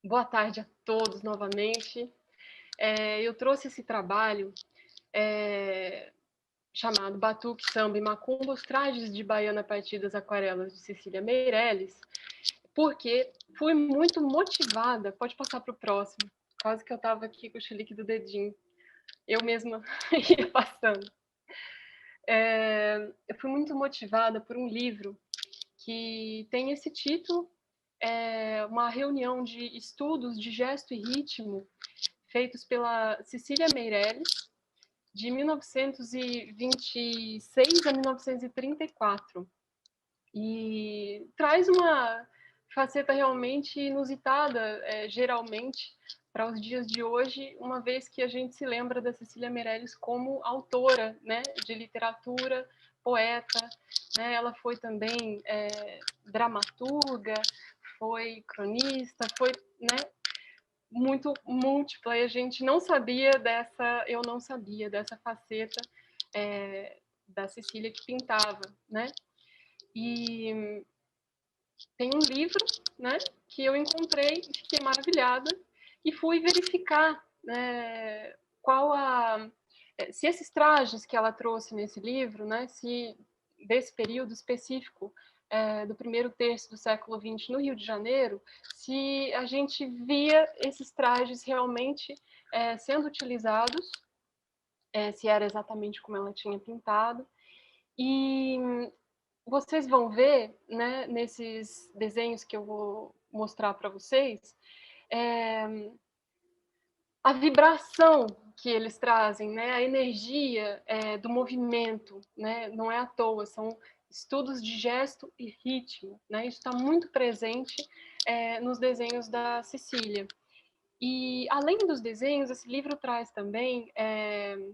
Boa tarde a todos novamente. Eu trouxe esse trabalho chamado Batuque, Samba e Macumba, os trajes de baiana a partir das aquarelas de Cecília Meirelles, porque fui muito motivada. Pode passar para o próximo. Quase que eu estava aqui com o chilique do dedinho. Eu mesma ia passando. Eu fui muito motivada por um livro que tem esse título, uma reunião de estudos de gesto e ritmo feitos pela Cecília Meirelles, de 1926 a 1934. E traz uma faceta realmente inusitada, geralmente, para os dias de hoje, uma vez que a gente se lembra da Cecília Meirelles como autora, né, de literatura, poeta, né? Ela foi também dramaturga, foi cronista, foi, né, muito múltipla, e a gente não sabia dessa, eu não sabia dessa faceta da Cecília que pintava, né? E tem um livro, né, que eu encontrei, fiquei maravilhada e fui verificar, né, se esses trajes que ela trouxe nesse livro, né, se desse período específico do primeiro terço do século XX no Rio de Janeiro, se a gente via esses trajes realmente sendo utilizados, se era exatamente como ela tinha pintado. E vocês vão ver, né, nesses desenhos que eu vou mostrar para vocês, a vibração que eles trazem, né, a energia do movimento, né, não é à toa, são estudos de gesto e ritmo, né, isso está muito presente nos desenhos da Cecília. E, além dos desenhos, esse livro traz também,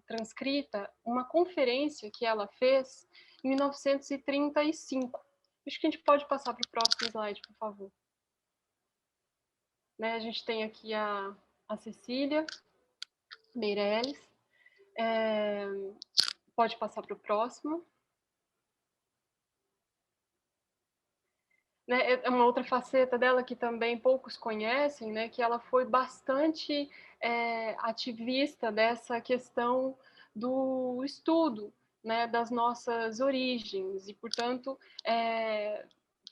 transcrita, uma conferência que ela fez em 1935. Acho que a gente pode passar para o próximo slide, por favor. Né, a gente tem aqui a Cecília Meirelles. Pode passar para o próximo. Né, é uma outra faceta dela que também poucos conhecem, né, que ela foi bastante ativista dessa questão do estudo, né, das nossas origens e, portanto,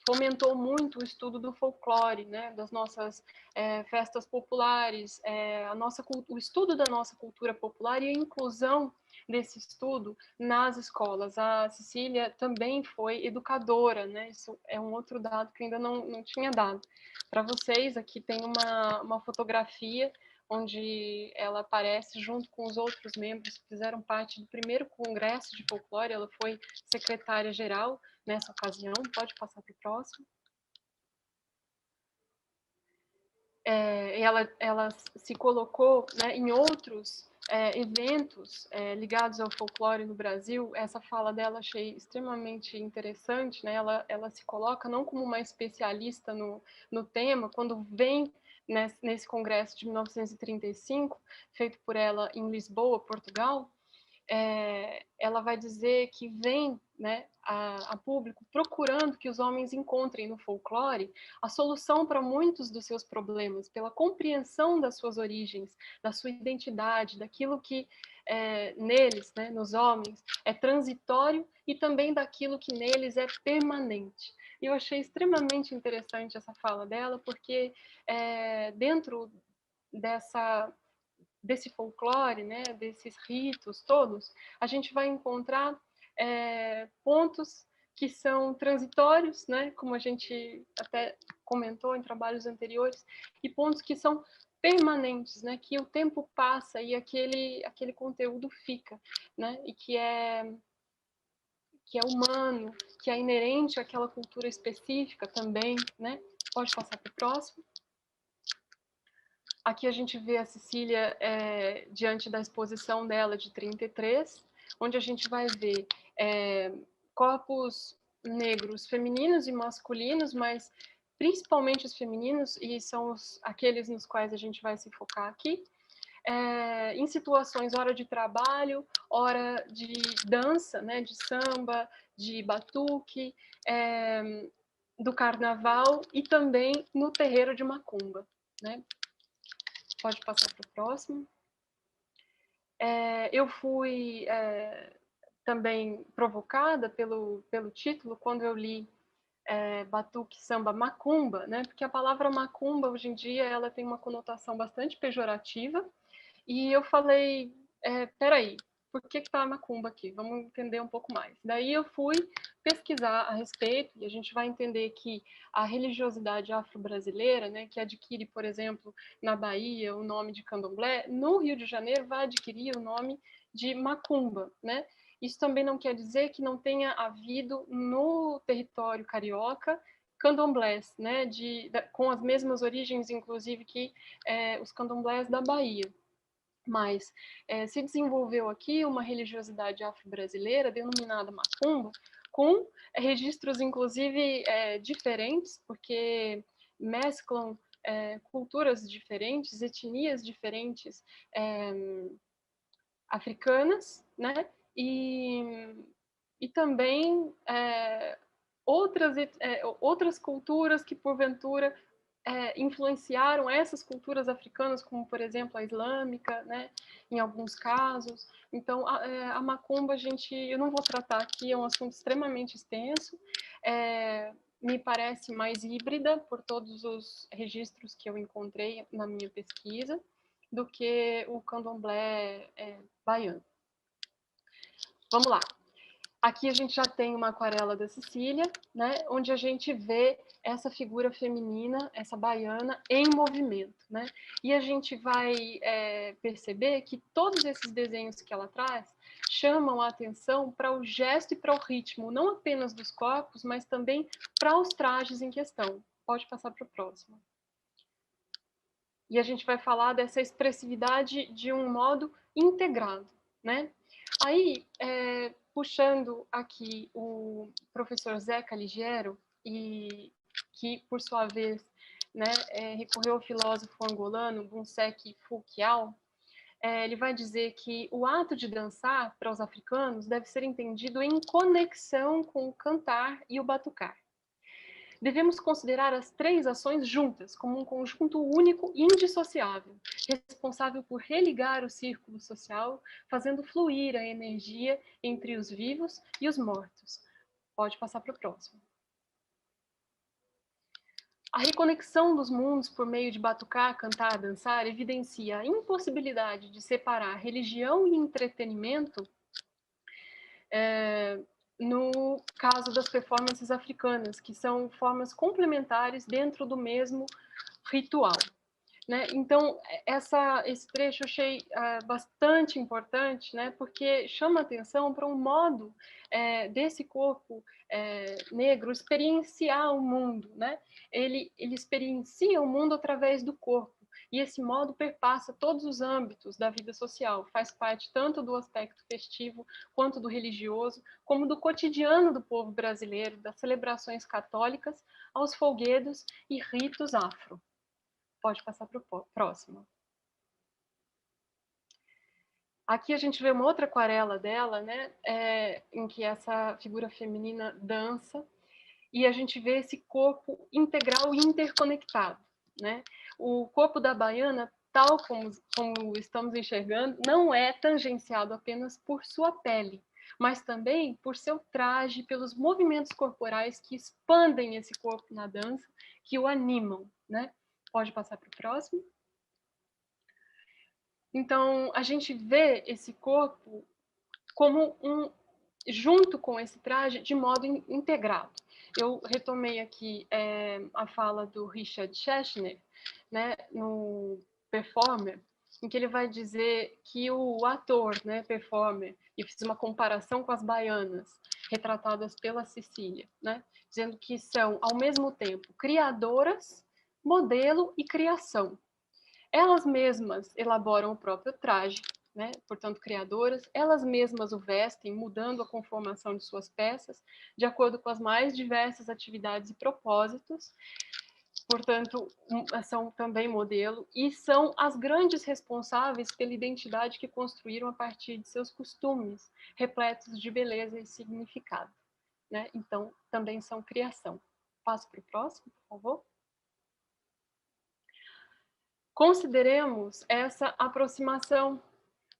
fomentou muito o estudo do folclore, né, das nossas festas populares, o estudo da nossa cultura popular e a inclusão desse estudo nas escolas. A Cecília também foi educadora, né? Isso é um outro dado que eu ainda não tinha dado para vocês. Aqui tem uma fotografia onde ela aparece junto com os outros membros que fizeram parte do primeiro congresso de folclore. Ela foi secretária-geral nessa ocasião. Pode passar para o próximo. Ela se colocou, né, em outros eventos ligados ao folclore no Brasil. Essa fala dela achei extremamente interessante, né? Ela se coloca não como uma especialista no tema, quando vem nesse congresso de 1935, feito por ela em Lisboa, Portugal, ela vai dizer que vem, né, a público procurando que os homens encontrem no folclore a solução para muitos dos seus problemas, pela compreensão das suas origens, da sua identidade, daquilo que neles, né, nos homens, é transitório e também daquilo que neles é permanente. E eu achei extremamente interessante essa fala dela, porque dentro desse folclore, né, desses ritos todos, a gente vai encontrar pontos que são transitórios, né, como a gente até comentou em trabalhos anteriores, e pontos que são permanentes, né, que o tempo passa e aquele conteúdo fica, né, e que é humano, que é inerente àquela cultura específica também, né. Pode passar para o próximo. Aqui a gente vê a Cecília diante da exposição dela de 33, onde a gente vai ver corpos negros femininos e masculinos, mas principalmente os femininos, e são aqueles nos quais a gente vai se focar aqui, em situações, hora de trabalho, hora de dança, né, de samba, de batuque, do carnaval e também no terreiro de macumba, né? Pode passar para o próximo. Eu fui também provocada pelo título quando eu li batuque, samba, macumba, né? Porque a palavra macumba hoje em dia ela tem uma conotação bastante pejorativa. E eu falei, peraí, por que está a macumba aqui? Vamos entender um pouco mais. Daí eu fui pesquisar a respeito, e a gente vai entender que a religiosidade afro-brasileira, né, que adquire, por exemplo, na Bahia o nome de candomblé, no Rio de Janeiro vai adquirir o nome de macumba, né? Isso também não quer dizer que não tenha havido no território carioca candomblés, né, com as mesmas origens, inclusive, que os candomblés da Bahia. Mas se desenvolveu aqui uma religiosidade afro-brasileira, denominada macumba, com registros, inclusive, diferentes, porque mesclam culturas diferentes, etnias diferentes africanas, né? E também outras culturas que, porventura, influenciaram essas culturas africanas, como, por exemplo, a islâmica, né, em alguns casos. Então, a macumba, eu não vou tratar aqui, é um assunto extremamente extenso, me parece mais híbrida, por todos os registros que eu encontrei na minha pesquisa, do que o candomblé baiano. Vamos lá. Aqui a gente já tem uma aquarela da Cecília, né, onde a gente vê essa figura feminina, essa baiana, em movimento, né? E a gente vai perceber que todos esses desenhos que ela traz chamam a atenção para o gesto e para o ritmo, não apenas dos corpos, mas também para os trajes em questão. Pode passar para o próximo. E a gente vai falar dessa expressividade de um modo integrado, né? Aí, puxando aqui o professor Zeca Ligiero, e que, por sua vez, né, recorreu ao filósofo angolano Bonseki Fukiao, ele vai dizer que o ato de dançar, para os africanos, deve ser entendido em conexão com o cantar e o batucar. Devemos considerar as três ações juntas, como um conjunto único e indissociável, responsável por religar o círculo social, fazendo fluir a energia entre os vivos e os mortos. Pode passar para o próximo. A reconexão dos mundos por meio de batucar, cantar, dançar evidencia a impossibilidade de separar religião e entretenimento no caso das performances africanas, que são formas complementares dentro do mesmo ritual. Né? Então, esse trecho eu achei bastante importante, né? Porque chama atenção para um modo desse corpo negro experienciar o mundo. Né? Ele experiencia o mundo através do corpo. E esse modo perpassa todos os âmbitos da vida social, faz parte tanto do aspecto festivo, quanto do religioso, como do cotidiano do povo brasileiro, das celebrações católicas aos folguedos e ritos afro. Pode passar para o próximo. Aqui a gente vê uma outra aquarela dela, né, em que essa figura feminina dança, e a gente vê esse corpo integral e interconectado. Né? O corpo da baiana, tal como estamos enxergando, não é tangenciado apenas por sua pele, mas também por seu traje, pelos movimentos corporais que expandem esse corpo na dança, que o animam. Né? Pode passar para o próximo. Então, a gente vê esse corpo como junto com esse traje, de modo integrado. Eu retomei aqui a fala do Richard Schechner, né, no Performer, em que ele vai dizer que o ator, né, performer, e fiz uma comparação com as baianas, retratadas pela Cecília, né, dizendo que são, ao mesmo tempo, criadoras, modelo e criação. Elas mesmas elaboram o próprio traje, né, portanto criadoras, elas mesmas o vestem, mudando a conformação de suas peças, de acordo com as mais diversas atividades e propósitos, portanto, são também modelo, e são as grandes responsáveis pela identidade que construíram a partir de seus costumes, repletos de beleza e significado, né? Então, também são criação. Passo para o próximo, por favor. Consideremos essa aproximação,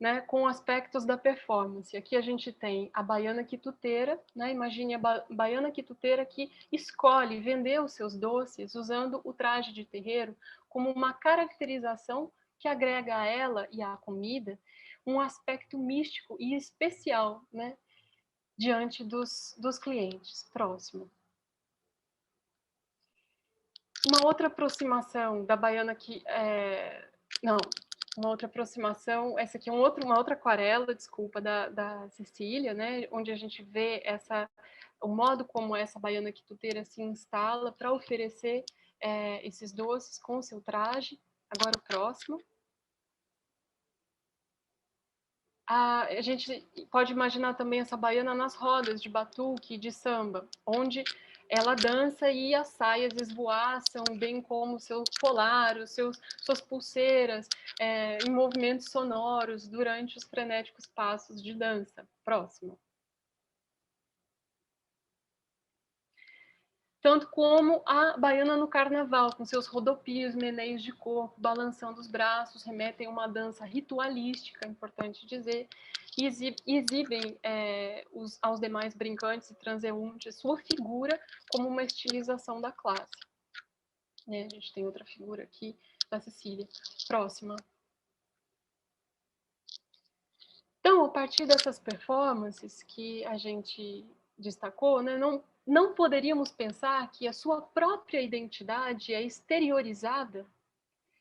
né, com aspectos da performance. Aqui a gente tem a baiana quituteira, né? Imagine a baiana quituteira que escolhe vender os seus doces usando o traje de terreiro como uma caracterização que agrega a ela e à comida um aspecto místico e especial, né, diante dos clientes. Próximo. Uma outra aproximação da baiana que não, uma outra aproximação, essa aqui é uma outra aquarela, desculpa, da Cecília, né, onde a gente vê o modo como essa baiana quituteira se instala para oferecer esses doces com seu traje. Agora o próximo. A gente pode imaginar também essa baiana nas rodas de batuque e de samba, onde ela dança e as saias esvoaçam, bem como seu colar, suas pulseiras, em movimentos sonoros durante os frenéticos passos de dança. Próximo. Tanto como a baiana no carnaval, com seus rodopios, meneios de corpo, balançando os braços, remetem a uma dança ritualística, importante dizer, e exibem aos demais brincantes e transeuntes sua figura como uma estilização da classe. A gente tem outra figura aqui da Cecília. Próxima. Então, a partir dessas performances que a gente destacou, né, não poderíamos pensar que a sua própria identidade é exteriorizada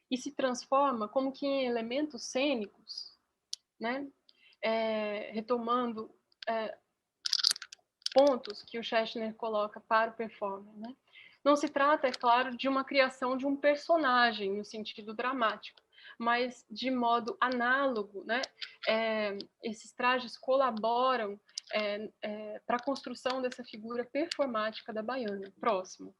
e se transforma como que em elementos cênicos, né, retomando pontos que o Schechner coloca para o performer, né? Não se trata, é claro, de uma criação de um personagem no sentido dramático, mas de modo análogo, né? Esses trajes colaboram para a construção dessa figura performática da baiana. Próximo.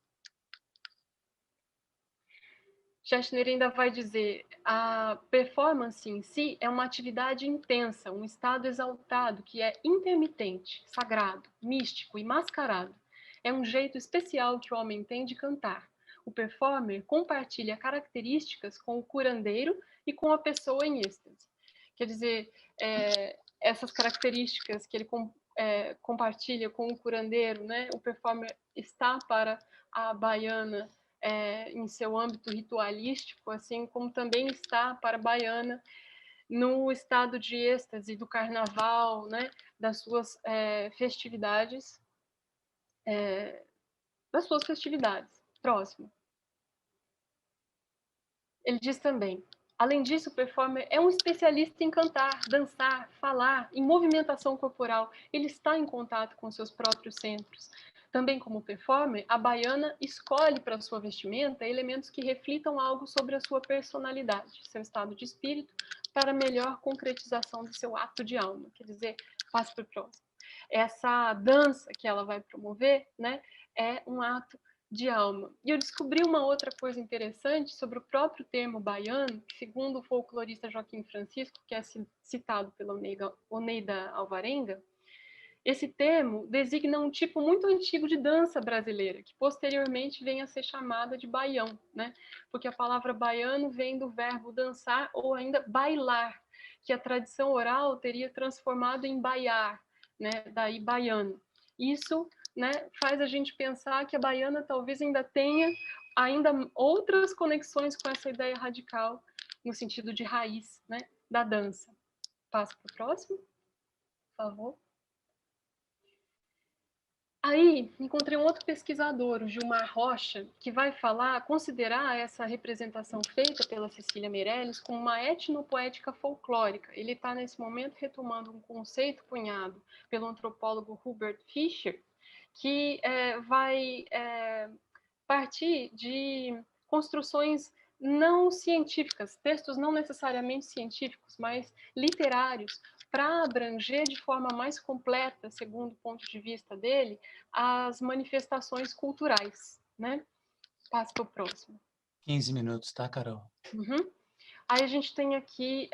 Schechner ainda vai dizer: a performance em si é uma atividade intensa, um estado exaltado que é intermitente, sagrado, místico e mascarado. É um jeito especial que o homem tem de cantar. O performer compartilha características com o curandeiro e com a pessoa em êxtase. Quer dizer, essas características que ele compartilha com o curandeiro, né? O performer está para a baiana em seu âmbito ritualístico, assim como também está para a baiana no estado de êxtase do carnaval, né, das suas festividades, Próximo. Ele diz também: além disso, o performer é um especialista em cantar, dançar, falar, em movimentação corporal. Ele está em contato com seus próprios centros. Também como performer, a baiana escolhe para sua vestimenta elementos que reflitam algo sobre a sua personalidade, seu estado de espírito, para melhor concretização do seu ato de alma. Quer dizer, passo para o próximo. Essa dança que ela vai promover, né, é um ato de alma. E eu descobri uma outra coisa interessante sobre o próprio termo baiano, que, segundo o folclorista Joaquim Francisco, que é citado pela Oneida Alvarenga, esse termo designa um tipo muito antigo de dança brasileira, que posteriormente vem a ser chamada de baião, né? Porque a palavra baiano vem do verbo dançar ou ainda bailar, que a tradição oral teria transformado em baiar, né? Daí baiano. Isso, né, faz a gente pensar que a baiana talvez ainda tenha outras conexões com essa ideia radical no sentido de raiz, né, da dança. Passo para o próximo, por favor. Aí, encontrei um outro pesquisador, o Gilmar Rocha, que vai considerar essa representação feita pela Cecília Meirelles como uma etnopoética folclórica. Ele está, nesse momento, retomando um conceito cunhado pelo antropólogo Hubert Fischer, que vai partir de construções não científicas, textos não necessariamente científicos, mas literários, para abranger de forma mais completa, segundo o ponto de vista dele, as manifestações culturais, né? Passa para o próximo. 15 minutos, tá, Carol? Uhum. Aí a gente tem aqui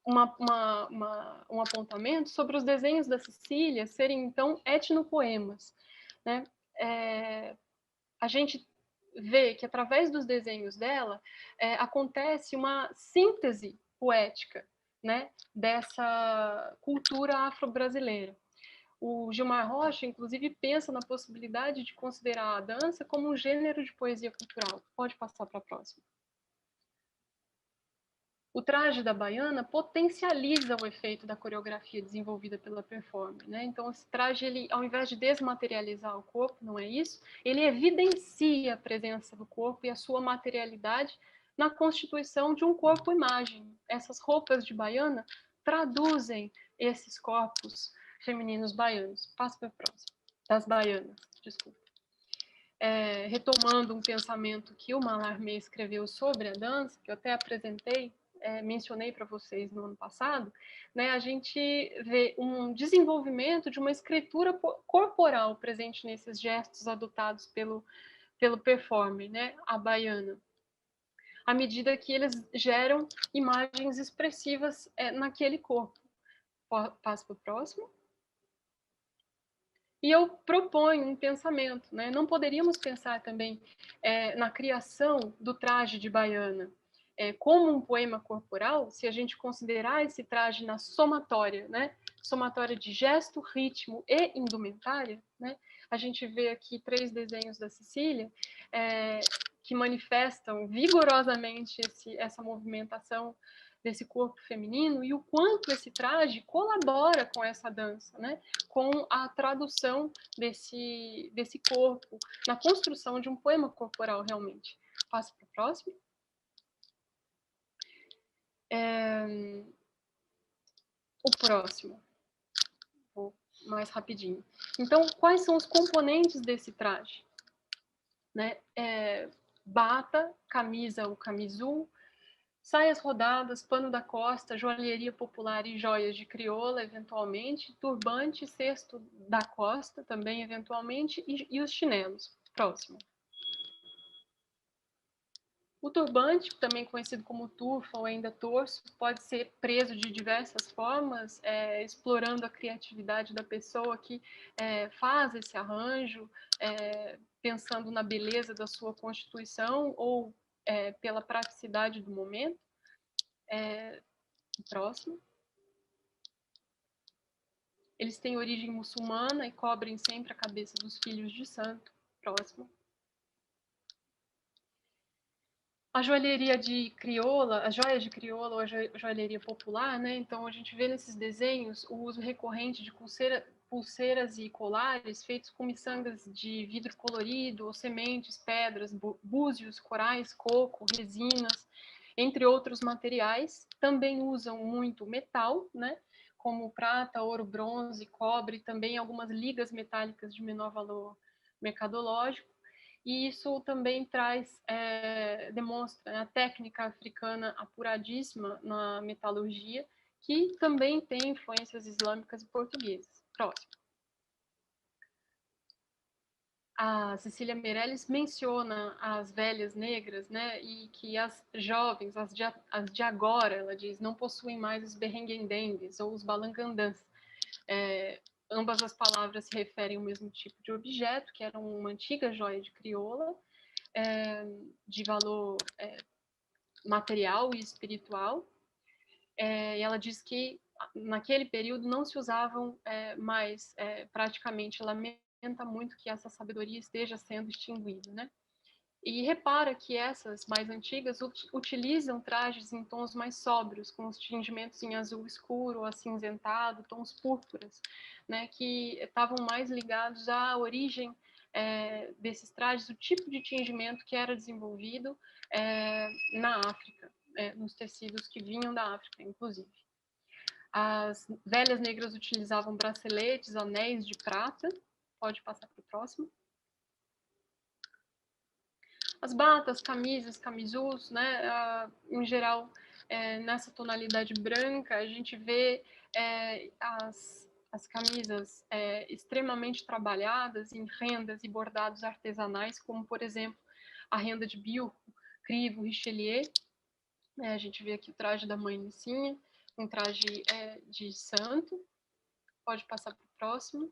um apontamento sobre os desenhos da Sicília serem, então, etnopoemas, né? A gente vê que, através dos desenhos dela, acontece uma síntese poética, né, dessa cultura afro-brasileira. O Gilmar Rocha, inclusive, pensa na possibilidade de considerar a dança como um gênero de poesia cultural. Pode passar para a próxima. O traje da baiana potencializa o efeito da coreografia desenvolvida pela performer, né? Então, esse traje, ele, ao invés de desmaterializar o corpo, não é isso? Ele evidencia a presença do corpo e a sua materialidade na constituição de um corpo-imagem. Essas roupas de baiana traduzem esses corpos femininos baianos. Passa para a próxima. Das baianas, desculpa. Retomando um pensamento que o Mallarmé escreveu sobre a dança, que eu até apresentei, mencionei para vocês no ano passado, né, a gente vê um desenvolvimento de uma escritura corporal presente nesses gestos adotados pelo performer, né, a baiana, à medida que eles geram imagens expressivas naquele corpo. Passo para o próximo. E eu proponho um pensamento, né? Não poderíamos pensar também na criação do traje de baiana como um poema corporal, se a gente considerar esse traje na somatória, né? Somatória de gesto, ritmo e indumentária, né? A gente vê aqui 3 desenhos da Cecília que manifestam vigorosamente essa movimentação desse corpo feminino e o quanto esse traje colabora com essa dança, né? Com a tradução desse corpo na construção de um poema corporal, realmente. Passo para o próximo. O próximo. Vou mais rapidinho. Então, quais são os componentes desse traje? Né? Bata, camisa ou camisul, saias rodadas, pano da costa, joalheria popular e joias de crioula, eventualmente, turbante, cesto da costa, também eventualmente, e os chinelos. Próximo. O turbante, também conhecido como turfa ou ainda torso, pode ser preso de diversas formas, explorando a criatividade da pessoa que faz esse arranjo, pensando na beleza da sua constituição ou pela praticidade do momento. Próximo. Eles têm origem muçulmana e cobrem sempre a cabeça dos filhos de santo. Próximo. A joalheria de crioula, a joia de crioula ou a joalheria popular, né? Então a gente vê nesses desenhos o uso recorrente de pulseiras e colares feitos com miçangas de vidro colorido, ou sementes, pedras, búzios, corais, coco, resinas, entre outros materiais. Também usam muito metal, né? Como prata, ouro, bronze, cobre, também algumas ligas metálicas de menor valor mercadológico. E isso também demonstra a técnica africana apuradíssima na metalurgia, que também tem influências islâmicas e portuguesas. Próximo. A Cecília Meirelles menciona as velhas negras, né, e que as jovens, as de agora, ela diz, não possuem mais os berrenguendengues ou os balangandãs. Ambas as palavras se referem ao mesmo tipo de objeto, que era uma antiga joia de crioula, de valor material e espiritual. E ela diz que naquele período não se usavam mais praticamente. Lamenta muito que essa sabedoria esteja sendo extinguida, né? E repara que essas mais antigas utilizam trajes em tons mais sóbrios, com os tingimentos em azul escuro, acinzentado, tons púrpuras, né, que estavam mais ligados à origem desses trajes, o tipo de tingimento que era desenvolvido na África, nos tecidos que vinham da África, inclusive. As velhas negras utilizavam braceletes, anéis de prata. Pode passar para o próximo. As batas, camisas, camisus, né, em geral, nessa tonalidade branca, a gente vê as camisas extremamente trabalhadas em rendas e bordados artesanais, como, por exemplo, a renda de Biot, Crivo, Richelieu. A gente vê aqui o traje da mãe Nicinha, um traje de santo. Pode passar para o próximo.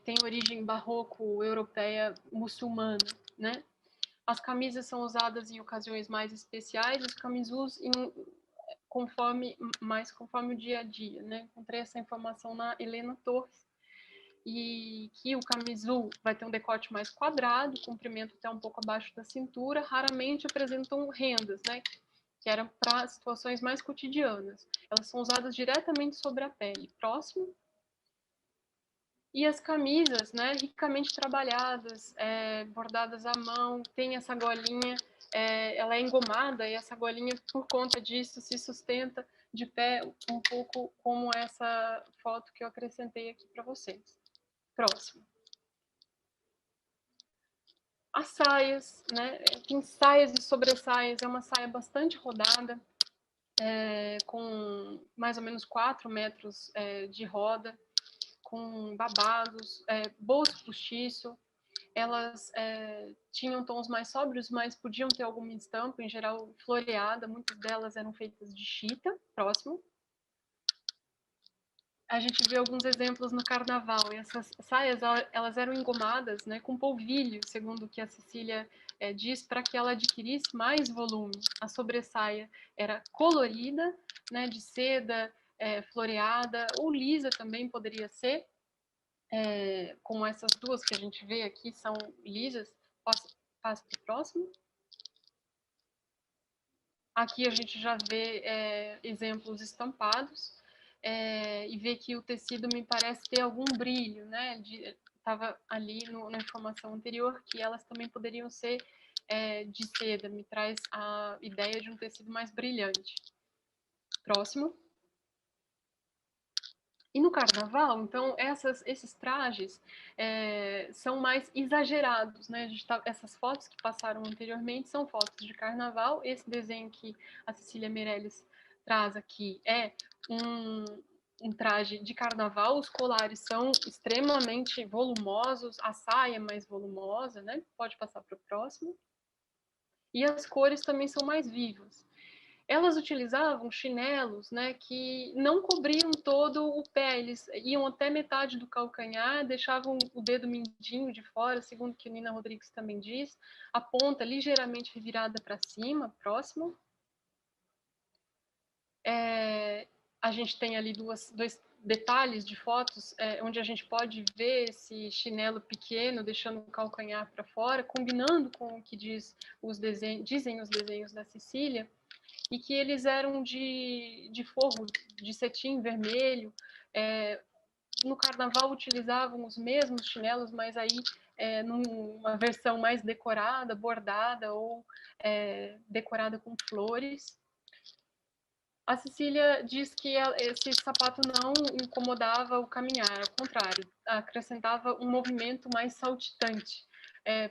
Tem origem barroco europeia muçulmana, né? As camisas são usadas em ocasiões mais especiais, os camisus conforme o dia a dia, né? Encontrei essa informação na Helena Torres, e que o camisul vai ter um decote mais quadrado, comprimento até um pouco abaixo da cintura, raramente apresentam rendas, né? Que eram para situações mais cotidianas. Elas são usadas diretamente sobre a pele. Próximo. E as camisas, né, ricamente trabalhadas, bordadas à mão, tem essa golinha, ela é engomada, e essa golinha, por conta disso, se sustenta de pé, um pouco como essa foto que eu acrescentei aqui para vocês. Próximo. As saias, né, tem saias e sobressaias, é uma saia bastante rodada, com mais ou menos 4 metros de roda, com babados, bolso postiço. Elas tinham tons mais sóbrios, mas podiam ter alguma estampa, em geral floreada. Muitas delas eram feitas de chita. Próximo. A gente vê alguns exemplos no carnaval. E essas saias, elas eram engomadas, né, com polvilho, segundo o que a Cecília diz, para que ela adquirisse mais volume. A sobressaia era colorida, né, de seda, floreada, ou lisa também poderia ser. Como essas duas que a gente vê aqui são lisas. Passo para o próximo. Aqui a gente já vê exemplos estampados, e vê que o tecido me parece ter algum brilho, né? Estava ali na informação anterior que elas também poderiam ser de seda, me traz a ideia de um tecido mais brilhante. Próximo. E no carnaval, então, esses trajes são mais exagerados, né? Essas fotos que passaram anteriormente são fotos de carnaval. Esse desenho que a Cecília Meirelles traz aqui é um traje de carnaval. Os colares são extremamente volumosos, a saia é mais volumosa, né? Pode passar para o próximo. E as cores também são mais vivas. Elas utilizavam chinelos, né, que não cobriam todo o pé, eles iam até metade do calcanhar, deixavam o dedo mindinho de fora, segundo o que a Nina Rodrigues também diz, a ponta ligeiramente revirada para cima. Próximo. A gente tem ali dois detalhes de fotos, onde a gente pode ver esse chinelo pequeno, deixando o calcanhar para fora, combinando com o que dizem os desenhos da Cecília, e que eles eram de forro, de cetim vermelho. No carnaval utilizavam os mesmos chinelos, mas aí numa versão mais decorada, bordada ou decorada com flores. A Cecília diz que esse sapato não incomodava o caminhar, ao contrário, acrescentava um movimento mais saltitante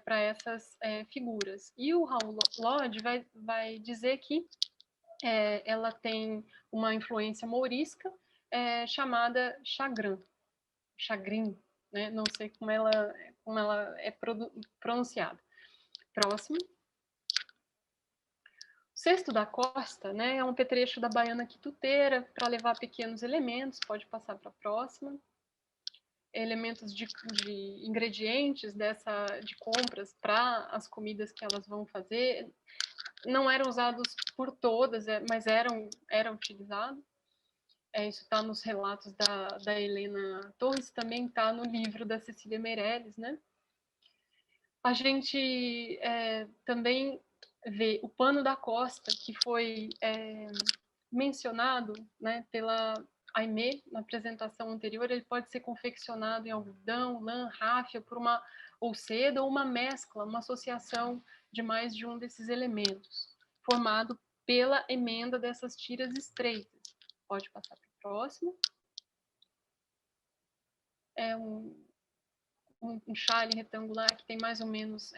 para essas figuras. E o Raul Lodge vai dizer que ela tem uma influência mourisca chamada chagrin, né? Não sei como ela é pronunciada. Próximo. O cesto da costa, né, é um petrecho da baiana quituteira para levar pequenos elementos. Pode passar para a próxima. Elementos de ingredientes de compras para as comidas que elas vão fazer. Não eram usados por todas, mas era utilizado. Isso está nos relatos da Helena Torres, também está no livro da Cecília Meirelles, né? A gente também vê o pano da costa, que foi mencionado, né, pela Aimé na apresentação anterior. Ele pode ser confeccionado em algodão, lã, ráfia, ou seda, ou uma mescla, uma associação de mais de um desses elementos, formado pela emenda dessas tiras estreitas. Pode passar para o próximo. um chale retangular que tem mais ou menos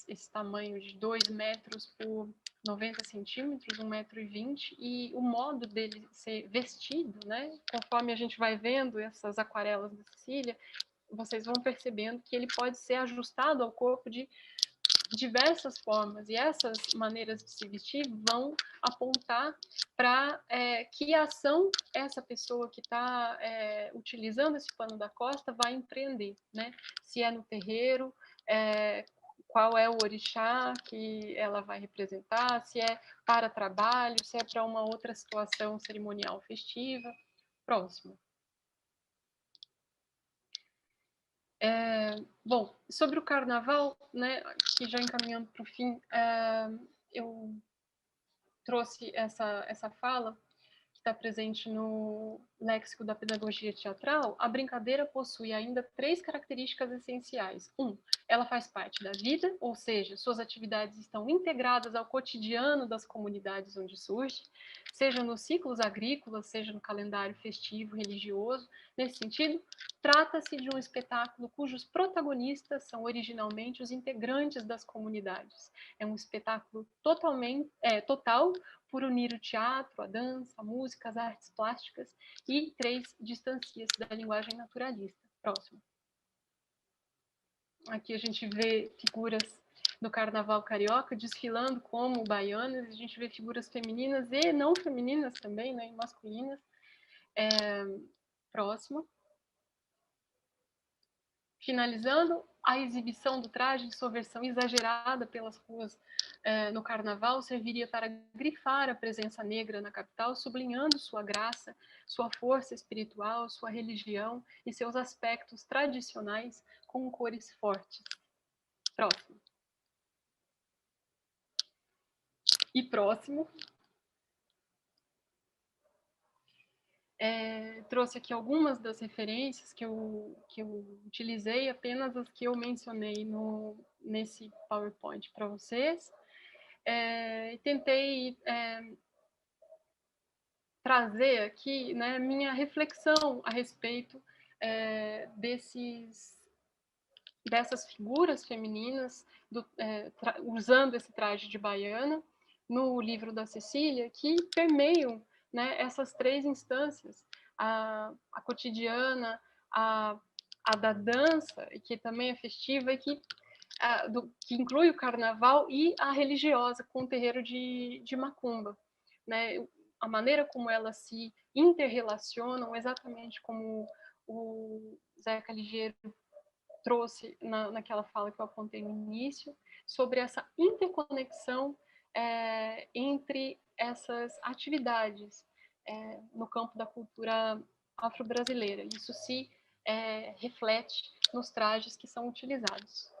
esse tamanho de 2 metros por 90 centímetros, 1,20 m, e o modo dele ser vestido, né? Conforme a gente vai vendo essas aquarelas da Cecília, vocês vão percebendo que ele pode ser ajustado ao corpo de diversas formas, e essas maneiras de se vestir vão apontar para que ação essa pessoa que está utilizando esse pano da costa vai empreender, né? Se é no terreiro, qual é o orixá que ela vai representar, se é para trabalho, se é para uma outra situação cerimonial festiva. Próximo. Bom, sobre o carnaval, né, que já encaminhando para o fim, eu trouxe essa fala que está presente no léxico da pedagogia teatral. A brincadeira possui ainda 3 características essenciais. 1, ela faz parte da vida, ou seja, suas atividades estão integradas ao cotidiano das comunidades onde surge, seja nos ciclos agrícolas, seja no calendário festivo, religioso. Nesse sentido, trata-se de um espetáculo cujos protagonistas são originalmente os integrantes das comunidades. É um espetáculo total, por unir o teatro, a dança, a música, as artes plásticas, e 3, distancia-se da linguagem naturalista. Próximo. Aqui a gente vê figuras do carnaval carioca desfilando como baianas, a gente vê figuras femininas e não femininas também, né, e masculinas. Próximo. Finalizando, a exibição do traje em sua versão exagerada pelas ruas no carnaval serviria para grifar a presença negra na capital, sublinhando sua graça, sua força espiritual, sua religião e seus aspectos tradicionais com cores fortes. Próximo. E próximo. Trouxe aqui algumas das referências que eu utilizei, apenas as que eu mencionei nesse PowerPoint para vocês. Tentei trazer aqui, né, minha reflexão a respeito dessas figuras femininas, usando esse traje de baiana, no livro da Cecília, que permeiam, né, essas 3 instâncias, a cotidiana, a da dança, que também é festiva, e que inclui o carnaval, e a religiosa, com o terreiro de macumba, né? A maneira como elas se interrelacionam, exatamente como o Zeca Ligeiro trouxe naquela fala que eu apontei no início, sobre essa interconexão entre essas atividades no campo da cultura afro-brasileira. Isso se reflete nos trajes que são utilizados.